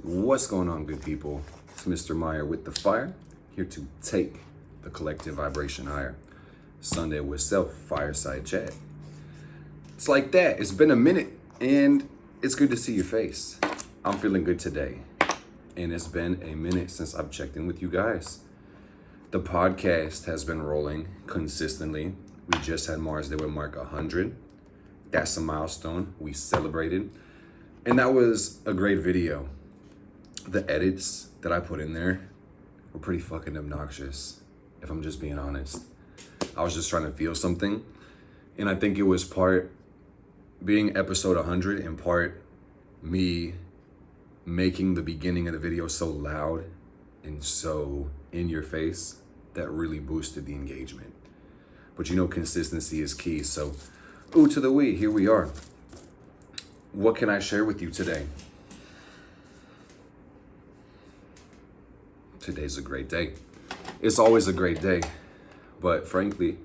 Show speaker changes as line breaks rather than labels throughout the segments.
What's going on, good people? It's Mr. Meyer with the fire, here to take the collective vibration higher. Sunday with self, fireside chat. It's like that. It's been a minute, and it's good to see your face. I'm feeling good today, and it's been a minute since I've checked in with you guys. The podcast has been rolling consistently. We just had Mars Day with Mark 100. That's a milestone. We celebrated, and that was a great video. The edits that I put in there were pretty fucking obnoxious, if I'm just being honest. I was just trying to feel something, and I think it was part being episode 100 and part me making the beginning of the video so loud and so in your face that really boosted the engagement. But you know, consistency is key. So, ooh to the we, here we are. What can I share with you today? Today's a great day. It's always a great day, but frankly,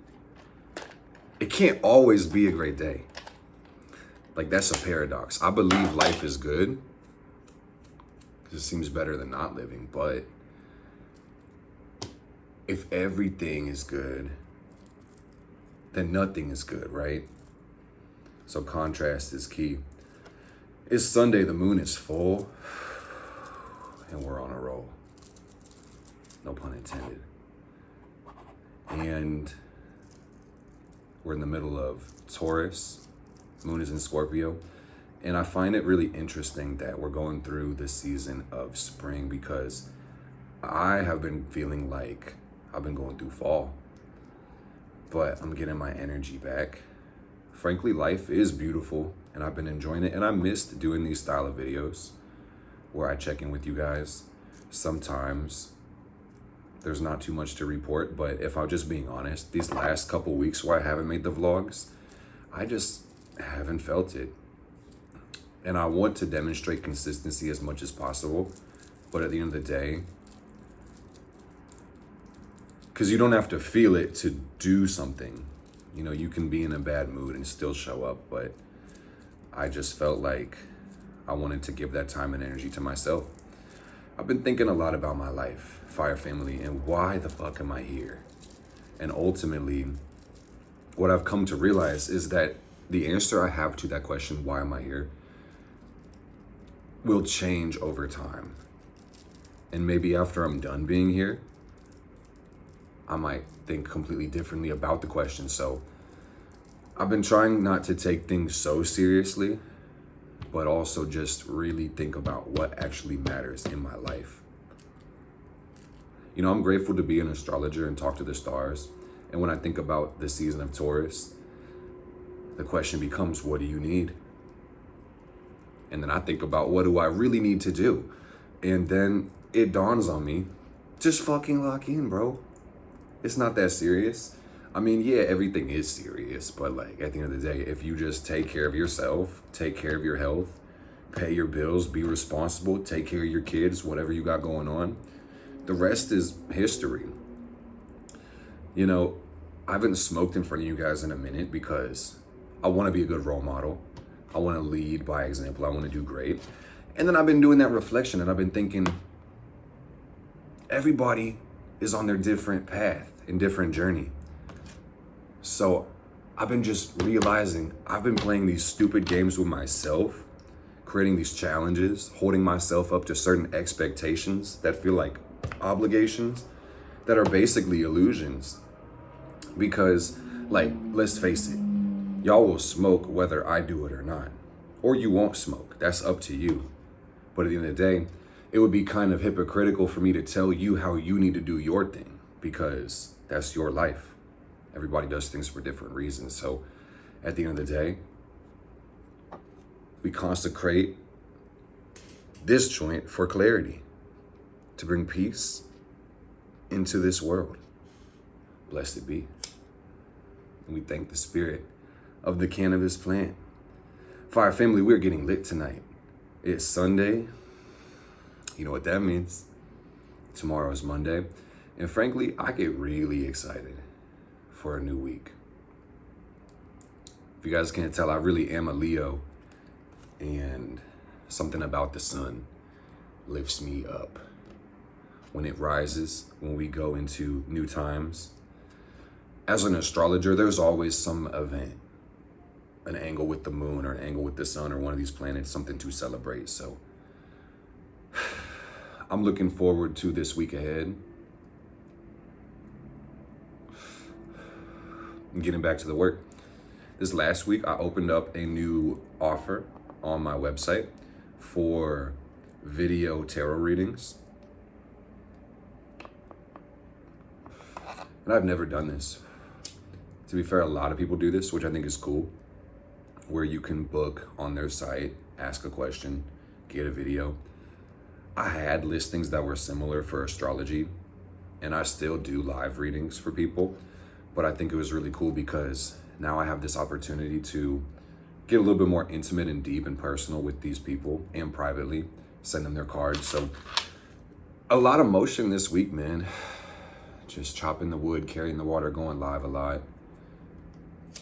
it can't always be a great day. Like, that's a paradox. I believe life is good because it seems better than not living, but if everything is good, then nothing is good, right? So contrast is key. It's Sunday, the moon is full, and we're on a roll. No pun intended. And we're in the middle of Taurus. Moon is in Scorpio. And I find it really interesting that we're going through this season of spring because I have been feeling like I've been going through fall. But I'm getting my energy back. Frankly, life is beautiful and I've been enjoying it. And I missed doing these style of videos where I check in with you guys. Sometimes there's not too much to report, but if I'm just being honest, these last couple weeks where I haven't made the vlogs, I just haven't felt it. And I want to demonstrate consistency as much as possible, but at the end of the day, because you don't have to feel it to do something. You know, you can be in a bad mood and still show up, but I just felt like I wanted to give that time and energy to myself. I've been thinking a lot about my life, Fire Family, and why the fuck am I here? And ultimately, what I've come to realize is that the answer I have to that question, why am I here, will change over time. And maybe after I'm done being here, I might think completely differently about the question. So I've been trying not to take things so seriously, but also just really think about what actually matters in my life. You know, I'm grateful to be an astrologer and talk to the stars. And when I think about the season of Taurus, the question becomes, what do you need? And then I think about, what do I really need to do? And then it dawns on me, just fucking lock in, bro. It's not that serious. I mean, yeah, everything is serious, but like at the end of the day, if you just take care of yourself, take care of your health, pay your bills, be responsible, take care of your kids, whatever you got going on, the rest is history. You know, I haven't smoked in front of you guys in a minute because I want to be a good role model. I want to lead by example. I want to do great. And then I've been doing that reflection and I've been thinking, everybody is on their different path and different journey. So I've been just realizing I've been playing these stupid games with myself, creating these challenges, holding myself up to certain expectations that feel like obligations that are basically illusions. Because, like, let's face it, y'all will smoke whether I do it or not. Or you won't smoke. That's up to you. But at the end of the day, it would be kind of hypocritical for me to tell you how you need to do your thing because that's your life. Everybody does things for different reasons. So at the end of the day, we consecrate this joint for clarity, to bring peace into this world. Blessed be. And we thank the spirit of the cannabis plant. Fire Family, we're getting lit tonight. It's Sunday. You know what that means. Tomorrow is Monday. And frankly, I get really excited for a new week. If you guys can't tell, I really am a Leo, and something about the sun lifts me up. When it rises, when we go into new times. As an astrologer, there's always some event, an angle with the moon or an angle with the sun or one of these planets, something to celebrate. So I'm looking forward to this week ahead. Getting back to the work. This last week, I opened up a new offer on my website for video tarot readings. And I've never done this. To be fair, a lot of people do this, which I think is cool, where you can book on their site, ask a question, get a video. I had listings that were similar for astrology, and I still do live readings for people, but I think it was really cool because now I have this opportunity to get a little bit more intimate and deep and personal with these people and privately send them their cards. So a lot of motion this week, man. Just chopping the wood, carrying the water, going live a lot.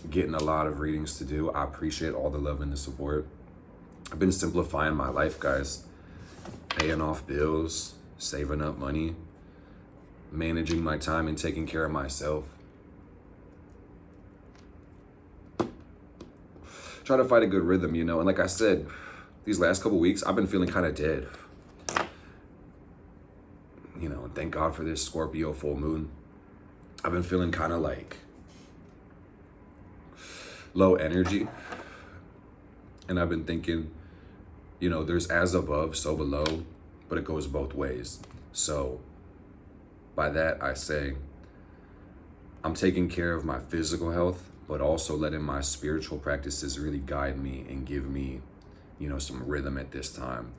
Getting a lot of readings to do. I appreciate all the love and the support. I've been simplifying my life, guys. Paying off bills, saving up money, managing my time and taking care of myself. Try to find a good rhythm, you know. And like I said, these last couple weeks, I've been feeling kind of dead. You know, thank God for this Scorpio full moon. I've been feeling kind of like low energy. And I've been thinking, you know, there's as above, so below, but it goes both ways. So by that, I say I'm taking care of my physical health, but also letting my spiritual practices really guide me and give me, you know, some rhythm at this time.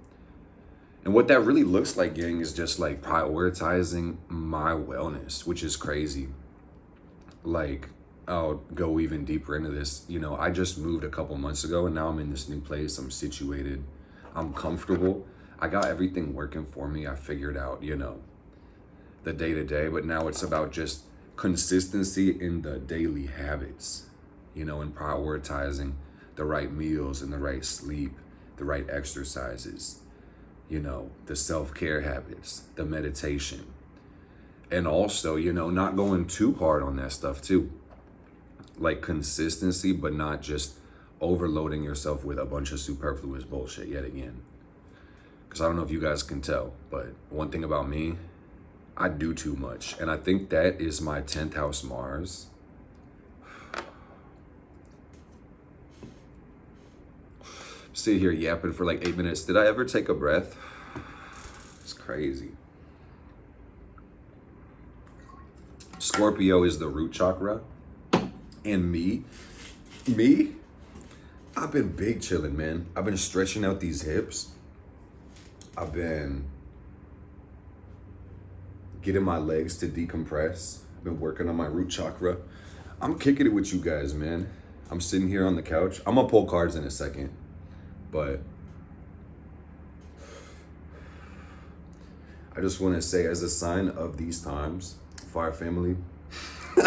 And what that really looks like, gang, is just like prioritizing my wellness, which is crazy. Like, I'll go even deeper into this. You know, I just moved a couple months ago and now I'm in this new place. I'm situated. I'm comfortable. I got everything working for me. I figured out, you know, the day-to-day, but now it's about just consistency in the daily habits, you know, and prioritizing the right meals and the right sleep, the right exercises, you know, the self-care habits, the meditation, and also, you know, not going too hard on that stuff too. Like consistency, but not just overloading yourself with a bunch of superfluous bullshit yet again. Because I don't know if you guys can tell, but one thing about me, I do too much. And I think that is my 10th house Mars. Sit here yapping for like 8 minutes. Did I ever take a breath? It's crazy. Scorpio is the root chakra. And me, I've been big chilling, man. I've been stretching out these hips. I've been getting my legs to decompress. I've been working on my root chakra. I'm kicking it with you guys, man. I'm sitting here on the couch. I'm gonna pull cards in a second, but I just want to say, as a sign of these times, Fire family,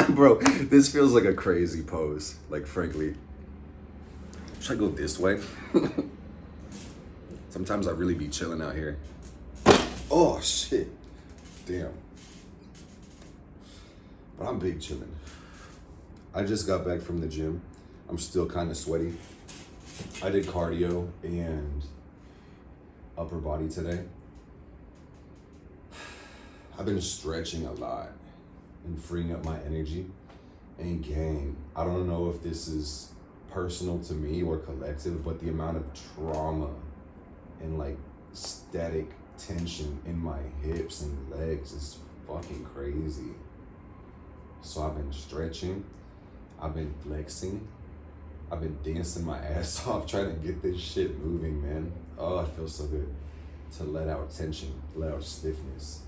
bro, this feels like a crazy pose. Like, frankly, should I go this way? Sometimes I really be chilling out here. Oh, shit. Damn. But I'm big chilling. I just got back from the gym. I'm still kind of sweaty. I did cardio and upper body today. I've been stretching a lot and freeing up my energy. And gang, I don't know if this is personal to me or collective, but the amount of trauma and like static tension in my hips and legs is fucking crazy. So I've been stretching, I've been flexing, I've been dancing my ass off trying to get this shit moving, man. Oh, it feels so good to let out tension, let out stiffness.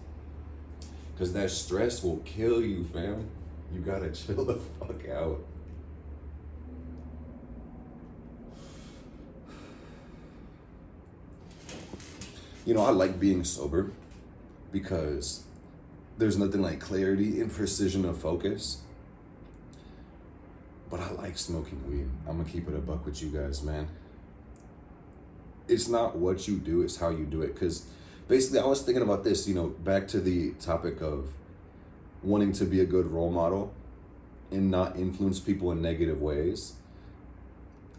Cause that stress will kill you, fam. You gotta chill the fuck out. You know, I like being sober because there's nothing like clarity and precision of focus. But I like smoking weed. I'm gonna keep it a buck with you guys, man. It's not what you do, it's how you do it. Cause basically, I was thinking about this, back to the topic of wanting to be a good role model and not influence people in negative ways.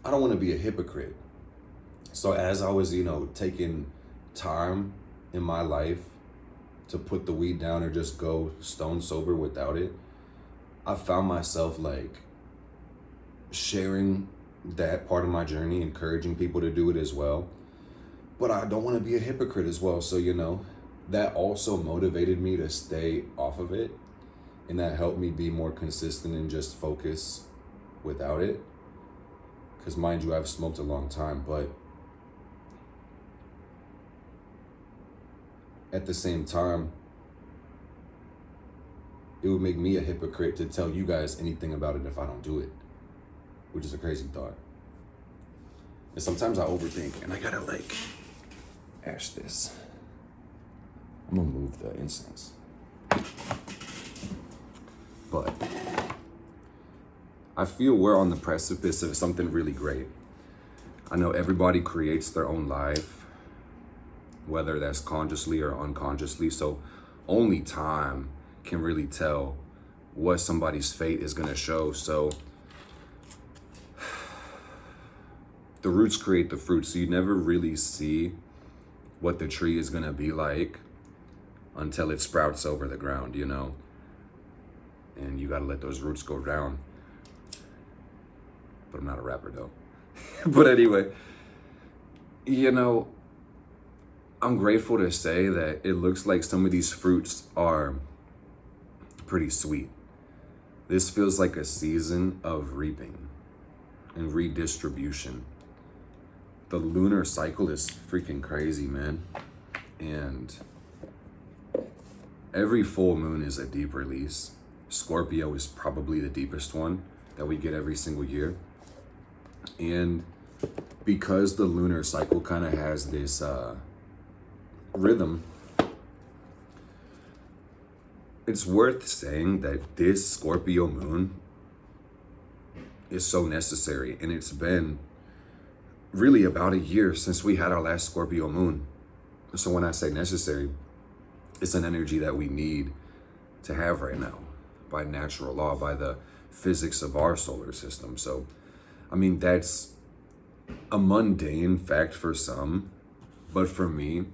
I don't want to be a hypocrite. So as I was, taking time in my life to put the weed down or just go stone sober without it, I found myself like sharing that part of my journey, encouraging people to do it as well. But I don't want to be a hypocrite as well. So, that also motivated me to stay off of it. And that helped me be more consistent and just focus without it. Because mind you, I've smoked a long time, but at the same time, it would make me a hypocrite to tell you guys anything about it if I don't do it, which is a crazy thought. And sometimes I overthink and I gotta ash this. I'm gonna move the incense. But I feel we're on the precipice of something really great. I know everybody creates their own life, whether that's consciously or unconsciously. So only time can really tell what somebody's fate is gonna show. So the roots create the fruit. So you never really see what the tree is gonna be like until it sprouts over the ground, And you gotta let those roots go down. But I'm not a rapper though. But anyway, I'm grateful to say that it looks like some of these fruits are pretty sweet. This feels like a season of reaping and redistribution. The lunar cycle is freaking crazy, man. And every full moon is a deep release. Scorpio is probably the deepest one that we get every single year. And because the lunar cycle kind of has this rhythm, it's worth saying that this Scorpio moon is so necessary. And it's been really about a year since we had our last Scorpio moon. So when I say necessary, it's an energy that we need to have right now by natural law, by the physics of our solar system. So, that's a mundane fact for some, but for me,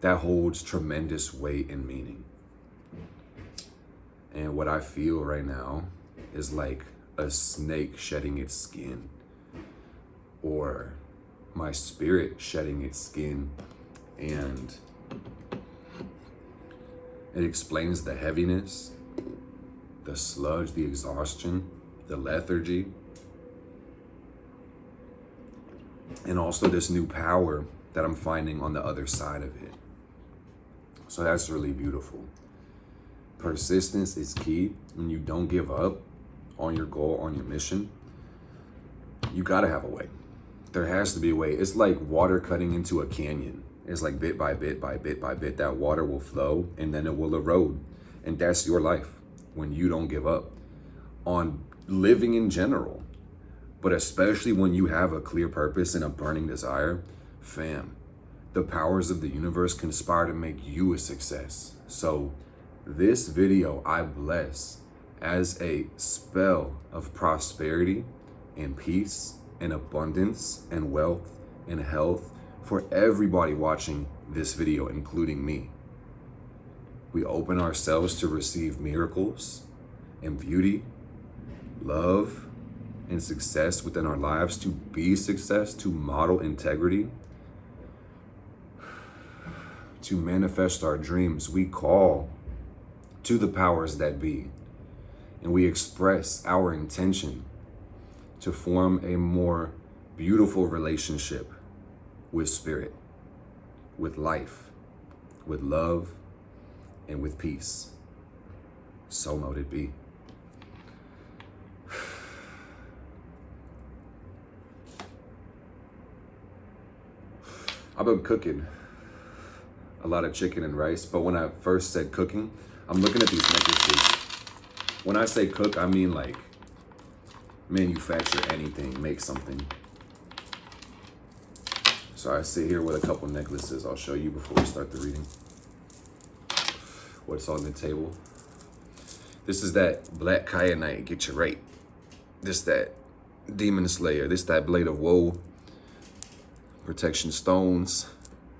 that holds tremendous weight and meaning. And what I feel right now is like a snake shedding its skin, or my spirit shedding its skin, and it explains the heaviness, the sludge, the exhaustion, the lethargy, and also this new power that I'm finding on the other side of it. So that's really beautiful. Persistence is key. When you don't give up on your goal, on your mission, you gotta have a way. There has to be a way. It's like water cutting into a canyon. It's like bit by bit by bit by bit, that water will flow and then it will erode. And that's your life when you don't give up on living in general. But especially when you have a clear purpose and a burning desire, fam, the powers of the universe conspire to make you a success. So this video I bless as a spell of prosperity and peace and abundance and wealth and health for everybody watching this video, including me. We open ourselves to receive miracles and beauty, love, and success within our lives, to be success, to model integrity, to manifest our dreams. We call to the powers that be, and we express our intention to form a more beautiful relationship with spirit, with life, with love, and with peace. So mote it be. I've been cooking a lot of chicken and rice, but when I first said cooking, I'm looking at these necklaces. When I say cook, I mean like manufacture anything, make something. So I sit here with a couple necklaces. I'll show you before we start the reading. What's on the table. This is that black kyanite, get you right. This that demon slayer. This that blade of woe. Protection stones.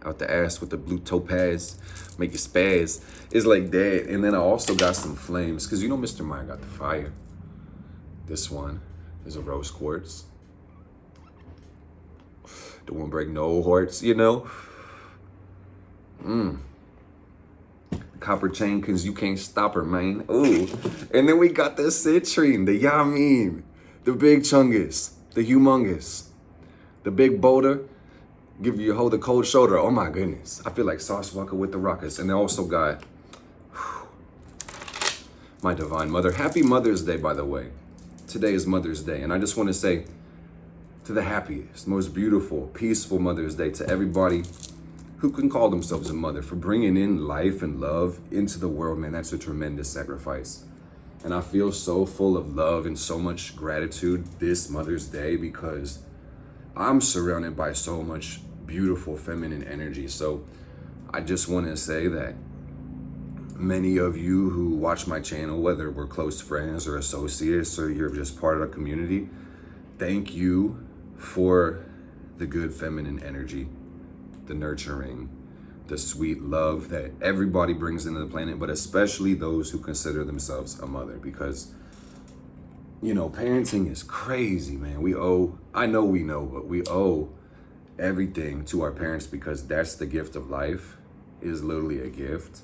Out the ass with the blue topaz. Make you spaz. It's like that. And then I also got some flames. Because you know Mr. Meyer got the fire. This one is a rose quartz. Don't want to break no hearts, you know. Copper chain, because you can't stop her, man. Ooh. And then we got the citrine, the yamin, the big chungus, the humongous, the big boulder. Give you hold the cold shoulder. Oh my goodness. I feel like Sauce Walker with the Rockets. And they also got my divine mother. Happy Mother's Day, by the way. Today is Mother's Day. And I just want to say to the happiest, most beautiful, peaceful Mother's Day to everybody who can call themselves a mother, for bringing in life and love into the world, man. That's a tremendous sacrifice. And I feel so full of love and so much gratitude this Mother's Day because I'm surrounded by so much beautiful feminine energy. So I just want to say that many of you who watch my channel, whether we're close friends or associates or you're just part of the community, thank you for the good feminine energy, the nurturing, the sweet love that everybody brings into the planet, but especially those who consider themselves a mother, because, you know, parenting is crazy, man. I know we know, but we owe everything to our parents because that's the gift of life, is literally a gift.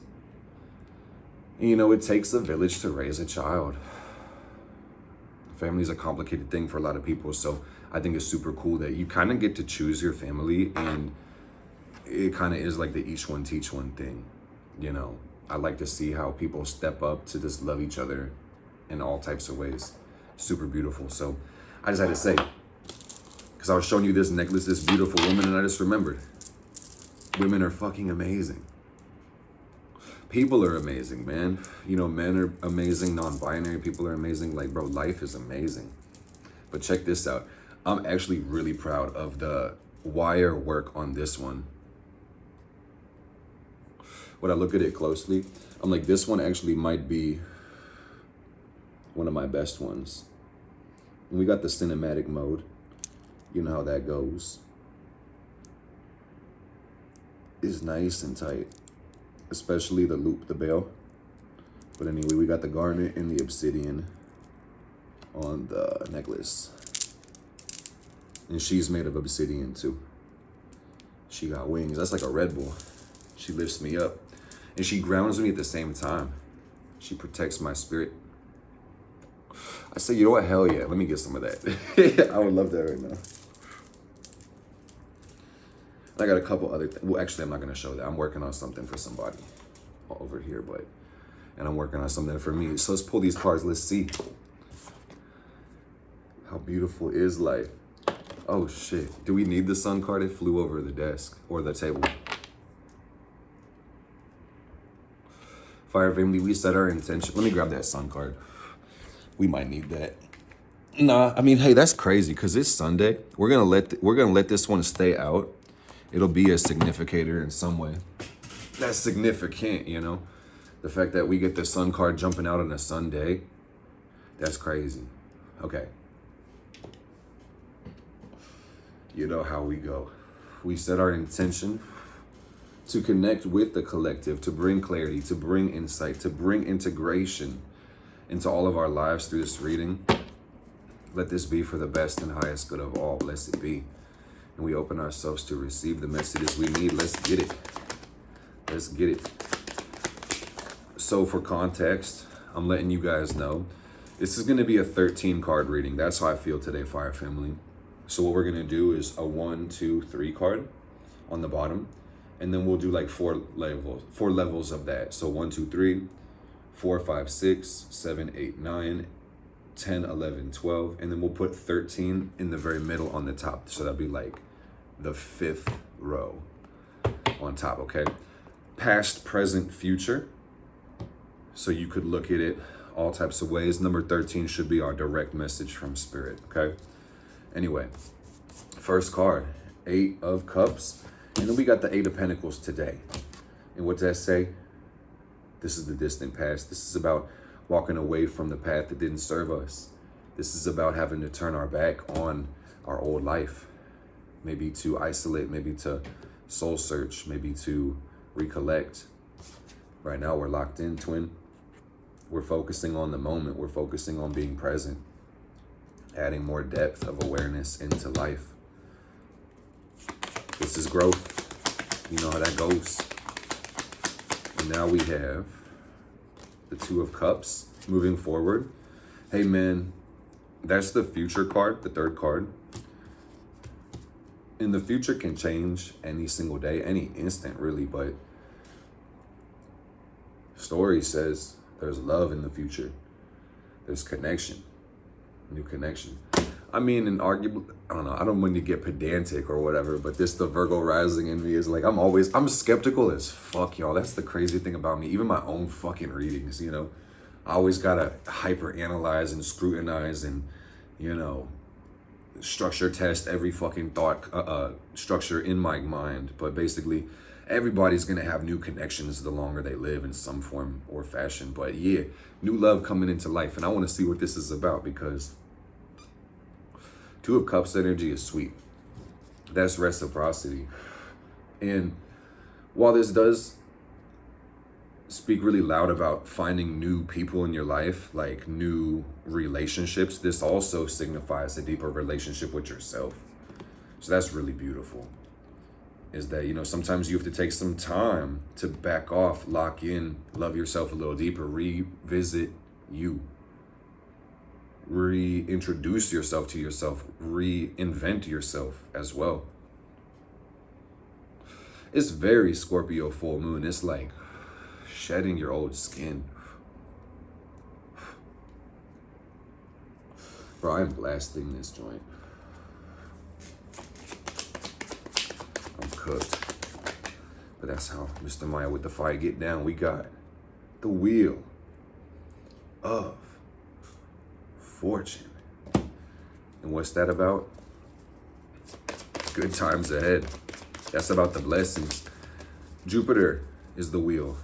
And, you know, it takes a village to raise a child. Family is a complicated thing for a lot of people, so I think it's super cool that you kind of get to choose your family, and it kind of is like the each one teach one thing. You know, I like to see how people step up to just love each other in all types of ways. Super beautiful. So I just had to say, because I was showing you this necklace, this beautiful woman, and I just remembered, women are fucking amazing. People are amazing, man. You know, men are amazing, non-binary people are amazing. Like, bro, life is amazing. But check this out. I'm actually really proud of the wire work on this one. When I look at it closely, I'm like, this one actually might be one of my best ones. And we got the cinematic mode. You know how that goes. It's nice and tight, especially the loop, the bell. But anyway, we got the garnet and the obsidian on the necklace. And she's made of obsidian too. She got wings. That's like a Red Bull. She lifts me up. And she grounds me at the same time. She protects my spirit. I say, you know what? Hell yeah. Let me get some of that. I would love that right now. I got a couple other things. Well, actually, I'm not going to show that. I'm working on something for somebody over here, and I'm working on something for me. So let's pull these cards. Let's see. How beautiful is life? Oh, shit. Do we need the sun card? It flew over the desk or the table. Fire family, we set our intention. Let me grab that sun card. We might need that. Nah, I mean, hey, that's crazy because it's Sunday. We're gonna let this one stay out. It'll be a significator in some way. That's significant, you know. The fact that we get the sun card jumping out on a Sunday, that's crazy. Okay. You know how we go. We set our intention to connect with the collective, to bring clarity, to bring insight, to bring integration into all of our lives through this reading. Let this be for the best and highest good of all. Blessed be. And we open ourselves to receive the messages we need. Let's get it. Let's get it. So for context, I'm letting you guys know, this is going to be a 13 card reading. That's how I feel today, Fire Family. So what we're going to do is a 1, 2, 3 card on the bottom. And then we'll do like four levels of that. So 1, 2, 3, 4, 5, 6, 7, 8, 9, 10, 11, 12. And then we'll put 13 in the very middle on the top. So that'll be like the 5th row on top, okay? Past, present, future. So you could look at it all types of ways. Number 13 should be our direct message from Spirit, okay? Anyway, first card, Eight of Cups. And then we got the Eight of Pentacles today. And what does that say? This is the distant past. This is about walking away from the path that didn't serve us. This is about having to turn our back on our old life. Maybe to isolate, maybe to soul search, maybe to recollect. Right now we're locked in, twin. We're focusing on the moment. We're focusing on being present. Adding more depth of awareness into life. This is growth. You know how that goes. And now we have the Two of Cups moving forward. Hey man, that's the future card, the third card. And the future can change any single day, any instant really, but story says there's love in the future. There's connection, new connection. I mean, and arguably, I don't know, I don't mean to get pedantic or whatever, but this, the Virgo rising in me is like, I'm skeptical as fuck, y'all. That's the crazy thing about me. Even my own fucking readings, you know, I always gotta hyper analyze and scrutinize and, you know, structure test every fucking thought structure in my mind. But basically, everybody's gonna have new connections the longer they live in some form or fashion. But yeah, new love coming into life. And I wanna see what this is about because Two of Cups energy is sweet. That's reciprocity. And while this does speak really loud about finding new people in your life, like new relationships, this also signifies a deeper relationship with yourself. So that's really beautiful. Is that, you know, sometimes you have to take some time to back off, lock in, love yourself a little deeper, revisit you. Reintroduce yourself to yourself, reinvent yourself as well. It's very Scorpio full moon. It's like shedding your old skin. Bro, I'm blasting this joint. I'm cooked. But that's how Mr. Maya with the fire get down. We got the Wheel of Fortune. And what's that about? Good times ahead. That's about the blessings. Jupiter is the wheel.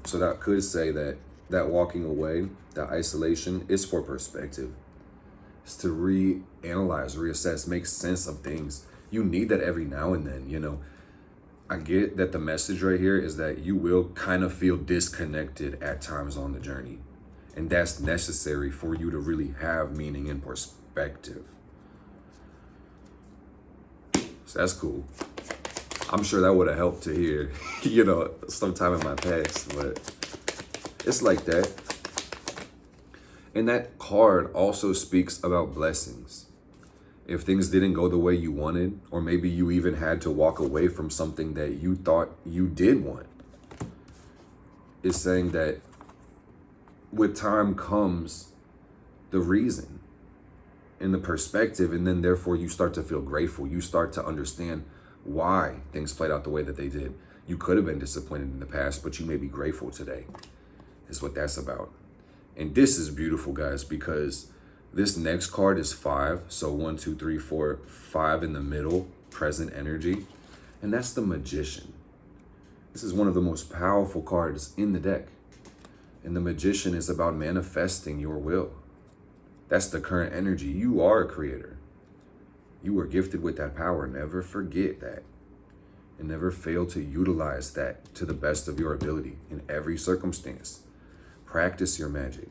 So that could say that walking away, that isolation is for perspective. It's to reanalyze, reassess, make sense of things. You need that every now and then, you know. I get that the message right here is that you will kind of feel disconnected at times on the journey. And that's necessary for you to really have meaning and perspective. So that's cool. I'm sure that would have helped to hear, you know, sometime in my past, but it's like that. And that card also speaks about blessings. If things didn't go the way you wanted, or maybe you even had to walk away from something that you thought you did want, it's saying that with time comes the reason and the perspective, and then therefore you start to feel grateful. You start to understand why things played out the way that they did. You could have been disappointed in the past, but you may be grateful today, is what that's about. And this is beautiful, guys, because this next card is 5. So 1, 2, 3, 4, 5 in the middle, present energy. And that's the Magician. This is one of the most powerful cards in the deck. And the Magician is about manifesting your will. That's the current energy. You are a creator. You were gifted with that power. Never forget that. And never fail to utilize that to the best of your ability in every circumstance. Practice your magic.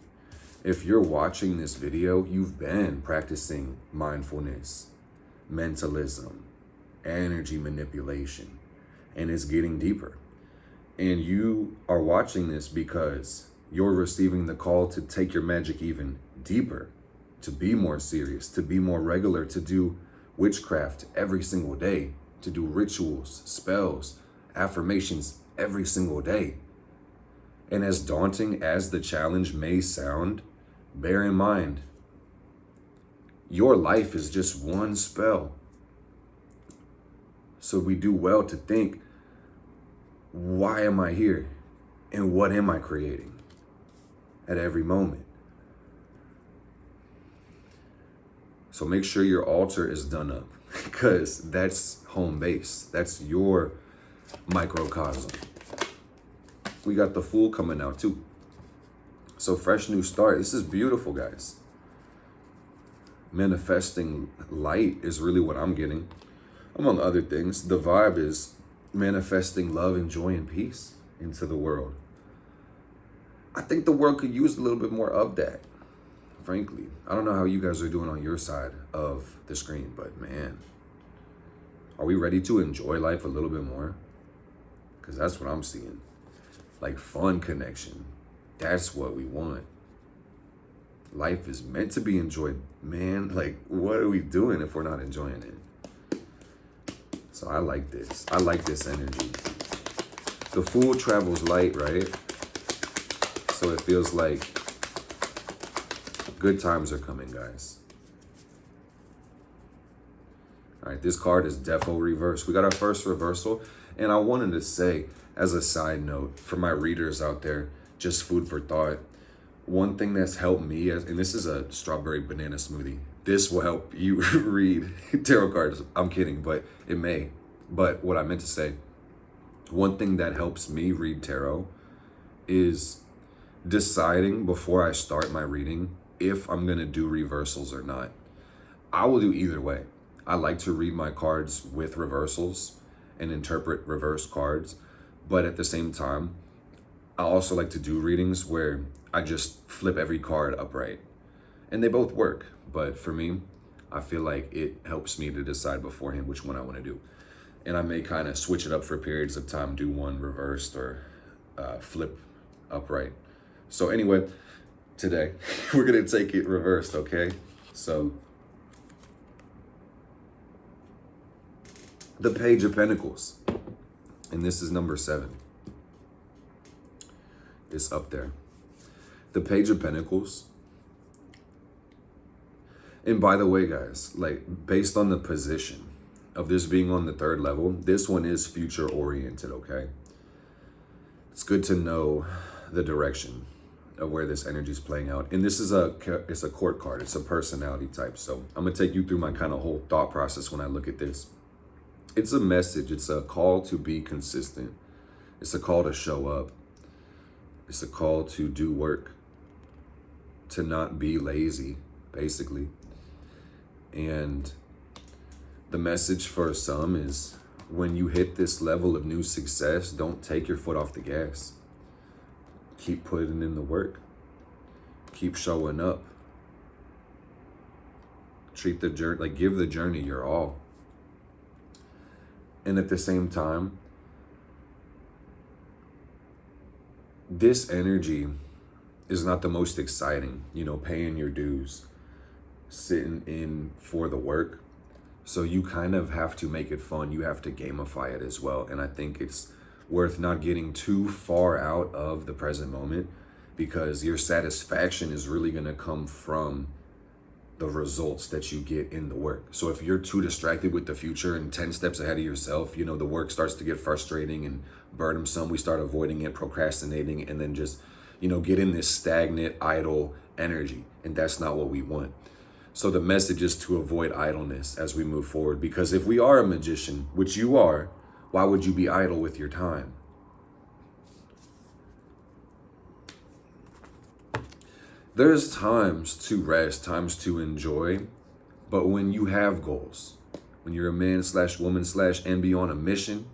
If you're watching this video, you've been practicing mindfulness, mentalism, energy manipulation, and it's getting deeper. And you are watching this because you're receiving the call to take your magic even deeper, to be more serious, to be more regular, to do witchcraft every single day, to do rituals, spells, affirmations every single day. And as daunting as the challenge may sound, bear in mind, your life is just one spell. So we do well to think, why am I here? And what am I creating at every moment? So make sure your altar is done up because that's home base. That's your microcosm. We got the Fool coming out too. So fresh new start. This is beautiful, guys. Manifesting light is really what I'm getting. Among other things, the vibe is manifesting love and joy and peace into the world. I think the world could use a little bit more of that, frankly. I don't know how you guys are doing on your side of the screen, but man, are we ready to enjoy life a little bit more? Because that's what I'm seeing. Like fun connection. That's what we want. Life is meant to be enjoyed. Man, like, what are we doing if we're not enjoying it? So I like this. I like this energy. The Fool travels light, right? So it feels like good times are coming, guys. All right, this card is defo reverse. We got our first reversal. And I wanted to say, as a side note, for my readers out there, just food for thought. One thing that's helped me, and this is a strawberry banana smoothie. This will help you read tarot cards. I'm kidding, but it may. But what I meant to say, one thing that helps me read tarot is deciding before I start my reading if I'm going to do reversals or not. I will do either way. I like to read my cards with reversals and interpret reverse cards. But at the same time, I also like to do readings where I just flip every card upright. And they both work. But for me, I feel like it helps me to decide beforehand which one I want to do. And I may kind of switch it up for periods of time, do one reversed or flip upright. So anyway, today we're going to take it reversed, okay? So the Page of Pentacles. And this is number 7. It's up there. The Page of Pentacles. And by the way, guys, like based on the position of this being on the 3rd level, this one is future oriented, okay? It's good to know the direction of where this energy is playing out. And this is it's a court card. It's a personality type. So I'm going to take you through my kind of whole thought process when I look at this. It's a message. It's a call to be consistent. It's a call to show up. It's a call to do work, to not be lazy, basically. And the message for some is when you hit this level of new success, don't take your foot off the gas. Keep putting in the work. Keep showing up. Treat the journey, like give the journey your all. And at the same time, this energy is not the most exciting, paying your dues, sitting in for the work. So you kind of have to make it fun. You have to gamify it as well. And I think it's worth not getting too far out of the present moment because your satisfaction is really going to come from the results that you get in the work. So if you're too distracted with the future and 10 steps ahead of yourself, the work starts to get frustrating and burdensome. We start avoiding it, procrastinating, and then just, get in this stagnant, idle energy. And that's not what we want. So the message is to avoid idleness as we move forward. Because if we are a magician, which you are, why would you be idle with your time? There's times to rest, times to enjoy, but when you have goals, when you're a man/woman/ and be on a mission,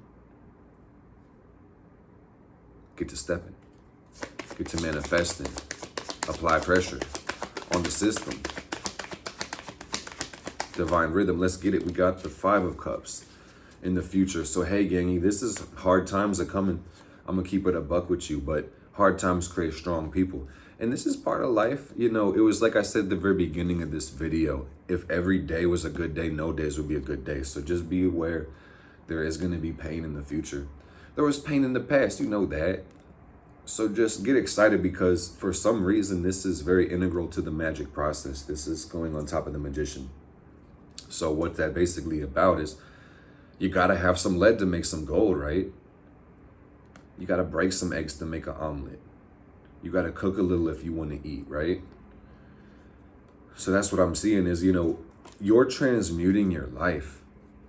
get to stepping, get to manifesting, apply pressure on the system. Divine rhythm, let's get it. We got the 5 of Cups in the future. So hey, gangy, this is hard times are coming. I'm gonna keep it a buck with you, but hard times create strong people. And this is part of life. It was like I said at the very beginning of this video, if every day was a good day, no days would be a good day. So just be aware there is going to be pain in the future. There was pain in the past, you know that. So just get excited because for some reason, this is very integral to the magic process. This is going on top of the magician. So what that basically about is you got to have some lead to make some gold, right? You got to break some eggs to make an omelet. You got to cook a little if you want to eat, right? So that's what I'm seeing is, you're transmuting your life,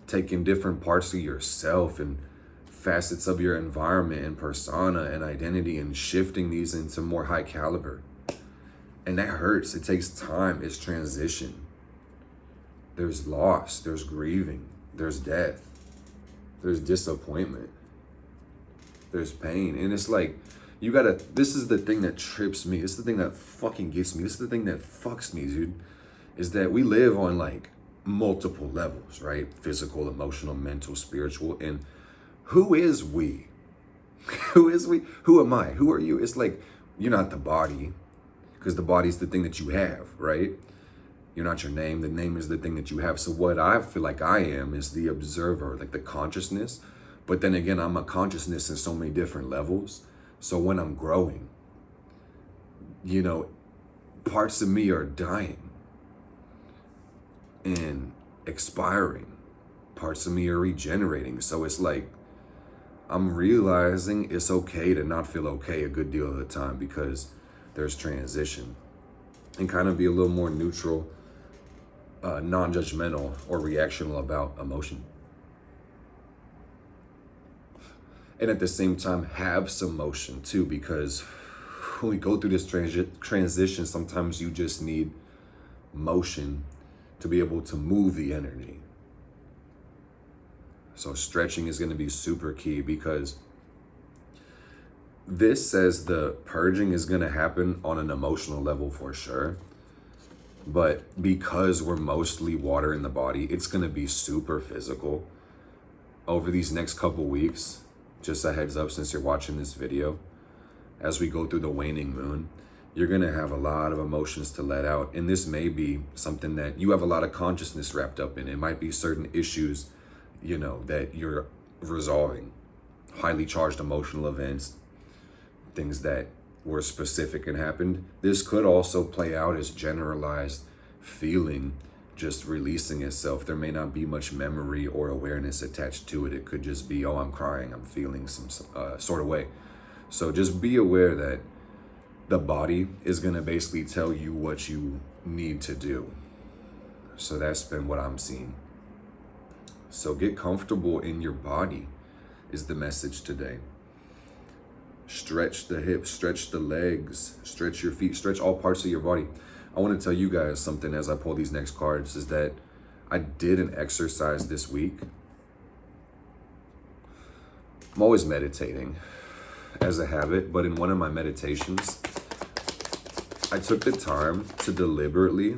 taking different parts of yourself and facets of your environment and persona and identity and shifting these into more high caliber. And that hurts. It takes time. It's transition. There's loss, there's grieving, there's death, there's disappointment, there's pain. And it's like, this is the thing that trips me. This is the thing that fucking gets me. This is the thing that fucks me, dude. Is that we live on like multiple levels, right? Physical, emotional, mental, spiritual. And who is we? Who is we? Who am I? Who are you? It's like, you're not the body, because the body's the thing that you have, right? You're not your name. The name is the thing that you have. So what I feel like I am is the observer, like the consciousness. But then again, I'm a consciousness in so many different levels. So when I'm growing, parts of me are dying and expiring. Parts of me are regenerating. So it's like, I'm realizing it's okay to not feel okay a good deal of the time, because there's transition, and kind of be a little more neutral, non-judgmental or reactional about emotion. And at the same time, have some motion too, because when we go through this transition, sometimes you just need motion to be able to move the energy. So stretching is going to be super key, because this says the purging is going to happen on an emotional level for sure. But because we're mostly water in the body, it's going to be super physical over these next couple weeks. Just a heads up, since you're watching this video, as we go through the waning moon, you're going to have a lot of emotions to let out. And this may be something that you have a lot of consciousness wrapped up in. It might be certain issues, that you're resolving, highly charged emotional events, things that were specific and happened. This could also play out as generalized feeling just releasing itself. There may not be much memory or awareness attached to it. It could just be, oh, I'm crying, I'm feeling some sort of way. So just be aware that the body is going to basically tell you what you need to do. So that's been what I'm seeing. So get comfortable in your body is the message today. Stretch the hips, stretch the legs, stretch your feet, stretch all parts of your body. I want to tell you guys something as I pull these next cards, is that I did an exercise this week. I'm always meditating as a habit, but in one of my meditations, I took the time to deliberately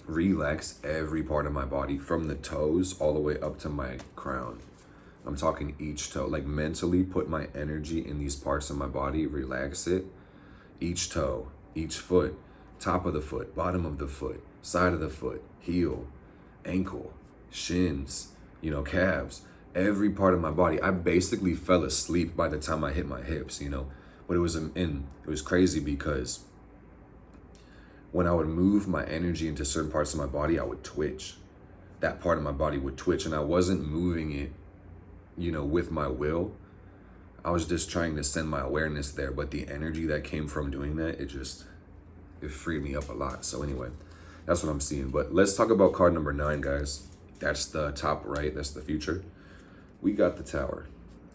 relax every part of my body, from the toes all the way up to my crown. I'm talking each toe, like mentally put my energy in these parts of my body, relax it. Each toe, each foot, top of the foot, bottom of the foot, side of the foot, heel, ankle, shins, calves, every part of my body. I basically fell asleep by the time I hit my hips, but it was crazy, because when I would move my energy into certain parts of my body, I would twitch. That part of my body would twitch, and I wasn't moving it, with my will. I was just trying to send my awareness there, but the energy that came from doing that, it freed me up a lot. So anyway, that's what I'm seeing. But let's talk about card number 9, guys. That's the top right, that's the future. We got the Tower.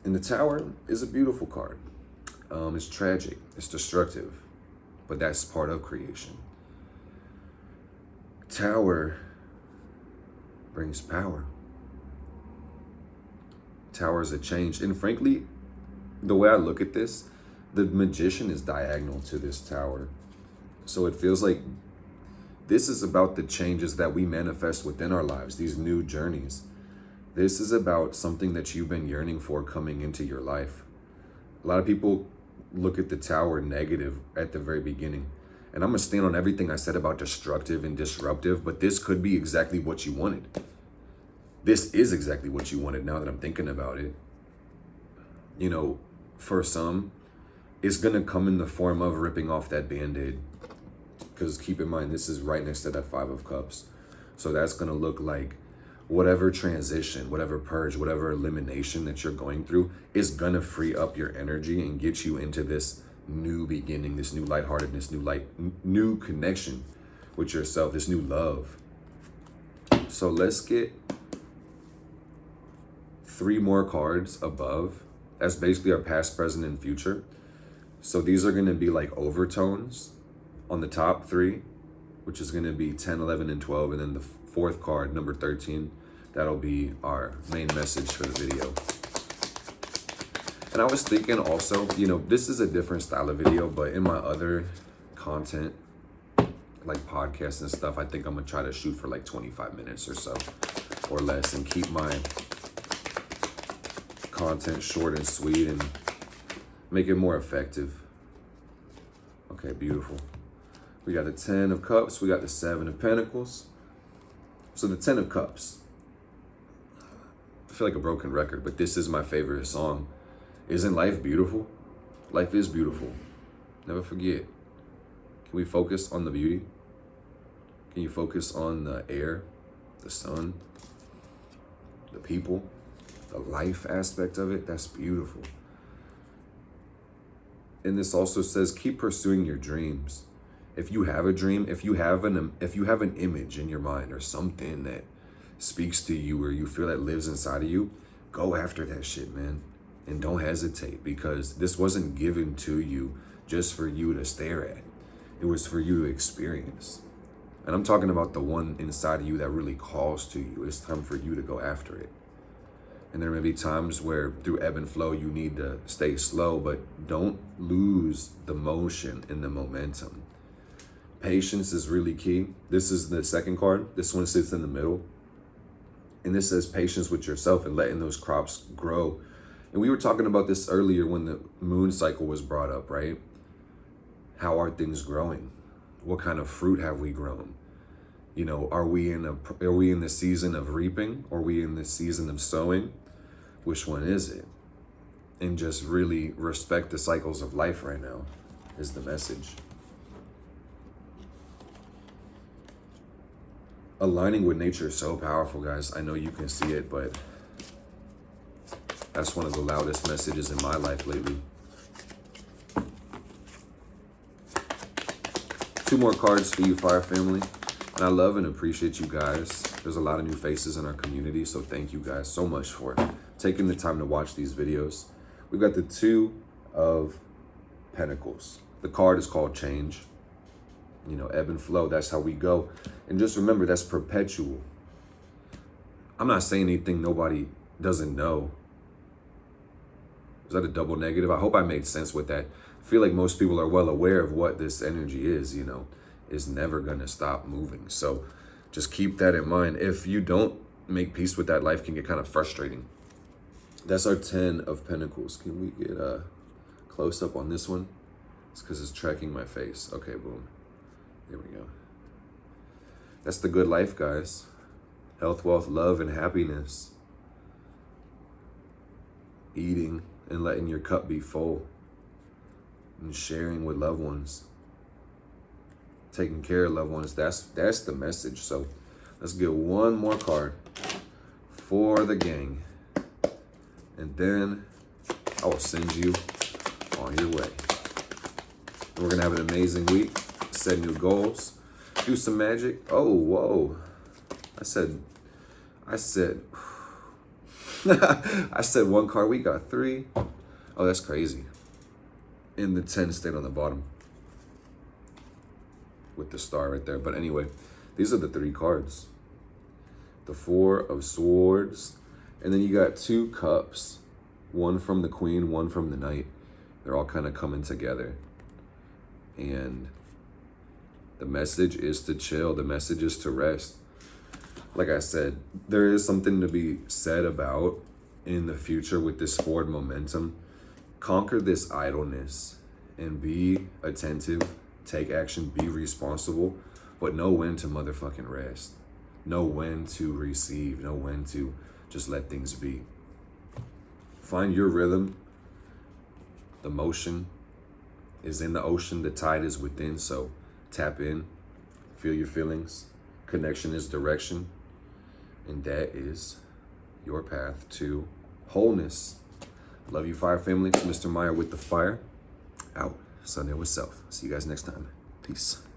And the Tower is a beautiful card. It's tragic, it's destructive, but that's part of creation. Tower brings power. Tower is a change. And frankly, the way I look at this, the Magician is diagonal to this Tower. So it feels like this is about the changes that we manifest within our lives, these new journeys. This is about something that you've been yearning for coming into your life. A lot of people look at the Tower negative at the very beginning. And I'm going to stand on everything I said about destructive and disruptive, but this could be exactly what you wanted. This is exactly what you wanted now that I'm thinking about it. For some, it's going to come in the form of ripping off that Band-Aid. Because keep in mind, this is right next to that 5 of Cups. So that's going to look like whatever transition, whatever purge, whatever elimination that you're going through is going to free up your energy and get you into this new beginning, this new lightheartedness, new connection with yourself, this new love. So let's get 3 more cards above. That's basically our past, present, and future. So these are going to be like overtones on the top 3, which is going to be 10, 11, and 12. And then the 4th card, number 13, that'll be our main message for the video. And I was thinking also, you know, this is a different style of video, but in my other content, like podcasts and stuff, I think I'm going to try to shoot for like 25 minutes or so or less and keep my content short and sweet and make it more effective. Okay, beautiful. We got the 10 of Cups. We got the 7 of Pentacles. So the 10 of Cups. I feel like a broken record, but this is my favorite song. Isn't life beautiful? Life is beautiful. Never forget. Can we focus on the beauty? Can you focus on the air, the sun, the people, the life aspect of it? That's beautiful. And this also says, keep pursuing your dreams. If you have a dream, if you have an image in your mind or something that speaks to you or you feel that lives inside of you, go after that shit, man. And don't hesitate, because this wasn't given to you just for you to stare at. It was for you to experience. And I'm talking about the one inside of you that really calls to you. It's time for you to go after it. And there may be times where through ebb and flow, you need to stay slow, but don't lose the motion and the momentum. Patience is really key. This is the 2nd card. This one sits in the middle. And this says patience with yourself and letting those crops grow. And we were talking about this earlier when the moon cycle was brought up, right? How are things growing? What kind of fruit have we grown? You know, are we in the season of reaping? Or are we in the season of sowing? Which one is it? And just really respect the cycles of life right now is the message. Aligning with nature is so powerful, guys. I know you can see it, but that's one of the loudest messages in my life lately. 2 more cards for you, Fire family. And I love and appreciate you guys. There's a lot of new faces in our community, so thank you guys so much for taking the time to watch these videos. We've got the 2 of Pentacles. The card is called Change. You know, ebb and flow, that's how we go. And just remember, that's perpetual. I'm not saying anything nobody doesn't know. Is that a double negative? I hope I made sense with that. I feel like most people are well aware of what this energy is, you know. It's never gonna stop moving. So just keep that in mind. If you don't make peace with that, life can get kind of frustrating. That's our 10 of Pentacles. Can we get a close up on this one? It's because it's tracking my face. Okay, boom. There we go. That's the good life, guys. Health, wealth, love, and happiness. Eating and letting your cup be full. And sharing with loved ones. Taking care of loved ones. That's the message. So let's get 1 more card for the gang. And then I will send you on your way. And we're going to have an amazing week. Set new goals. Do some magic. Oh, whoa. I said I said 1 card. We got 3. Oh, that's crazy. And the 10 stayed on the bottom with the star right there. But anyway, these are the 3 cards. The 4 of Swords. And then you got 2 cups. 1 from the Queen, 1 from the Knight. They're all kind of coming together. And the message is to chill. The message is to rest. Like I said, there is something to be said about in the future with this forward momentum. Conquer this idleness and be attentive, take action, be responsible, but know when to motherfucking rest. Know when to receive, know when to just let things be. Find your rhythm. The motion is in the ocean, the tide is within, so tap in, feel your feelings. Connection is direction, and that is your path to wholeness. Love you, Fire family. It's Mr. Meyer with the Fire. Out. Sunday with Self. See you guys next time. Peace.